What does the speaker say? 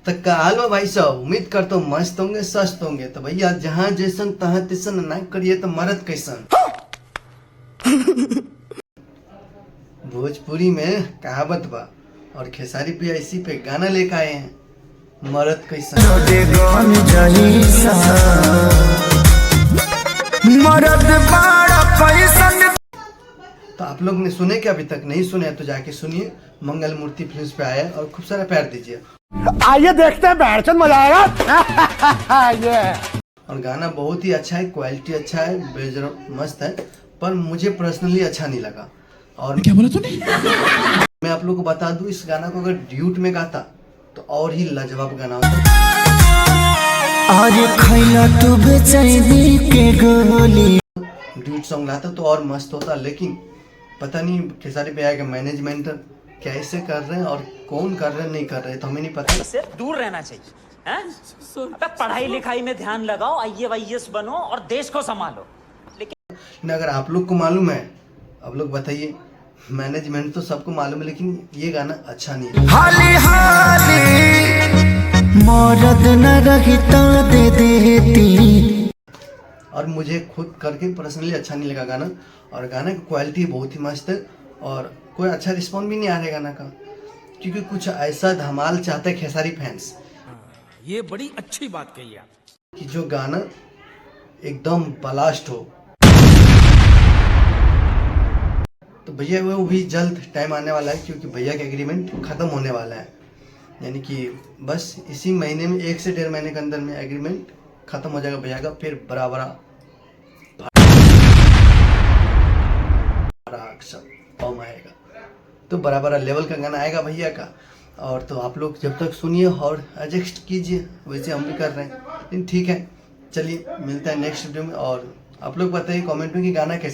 तो कालो भाई साहब, उम्मीद करता हूँ मस्त होंगे, स्वस्थ होंगे। तो भैया जहाँ जैसन तहाँ तैसन ना करिए तो मरद कैसन। भोजपुरी में कहावत बा और खेसारी पे इसी पे गाना लेकर आए हैं, मरद कैसन। मरद बड़ा पैसन। तो आप लोग ने सुने क्या? अभी तक नहीं सुने तो जाके सुनिए। मंगल मूर्ति फिल्म्स पे आया और खूब सारा प्यार दीजिए। आइए देखते हैं, बैठचंद मजा आएगा। ये और गाना बहुत ही अच्छा है, क्वालिटी अच्छा है, बेहद मस्त है, पर मुझे पर्सनली अच्छा नहीं लगा। और क्या बोला तूने? मैं आप लोग को बता दूं, इस गाना को अगर ड्यूट में गाता तो और ही लाजवाब गाना होता। आज खैला तू बेचैनी के गोली। ड्यूट सॉन्ग लाता तो और मस्त होता, लेकिन पता नहीं खेसारी पे आएगा मैनेजमेंट कैसे कर रहे हैं और कौन कर रहे हैं नहीं कर रहे तो हमें नहीं पता। से दूर रहना चाहिए हैं? अबे पढ़ाई लिखाई में ध्यान लगाओ, IAS बनो और देश को संभालो। लेकिन अगर आप लोग को मालूम है, आप लोग बताइए। मैनेजमेंट तो सबको मालूम है, लेकिन ये गाना अच्छा नहीं है। हाली हाली मरद न रही तो दे देती। और मुझे खुद करके पर्सनली अच्छा नहीं लगा गाना। और गाना की क्वालिटी बहुत ही मस्त है और कोई अच्छा रिस्पॉन्स भी नहीं आ रहा है गाना का, क्योंकि कुछ ऐसा धमाल चाहते हैं खेसारी फैंस। ये बड़ी अच्छी बात कही आप, कि जो गाना एकदम ब्लास्ट हो। तो भैया वो भी जल्द टाइम आने वाला है, क्योंकि भैया का एग्रीमेंट खत्म होने वाला है। यानी कि बस इसी महीने में 1 से 1.5 महीने के अंदर में एग्रीमेंट खत्म हो जाएगा भैया का। फिर बड़ा सब फॉर्म आएगा, तो बड़ा लेवल का गाना आएगा भैया का। और तो आप लोग जब तक सुनिए और एडजस्ट कीजिए, वैसे हम भी कर रहे हैं। लेकिन ठीक है, चलिए मिलता है नेक्स्ट वीडियो में। और आप लोग बताइए कमेंट में कि गाना कैसा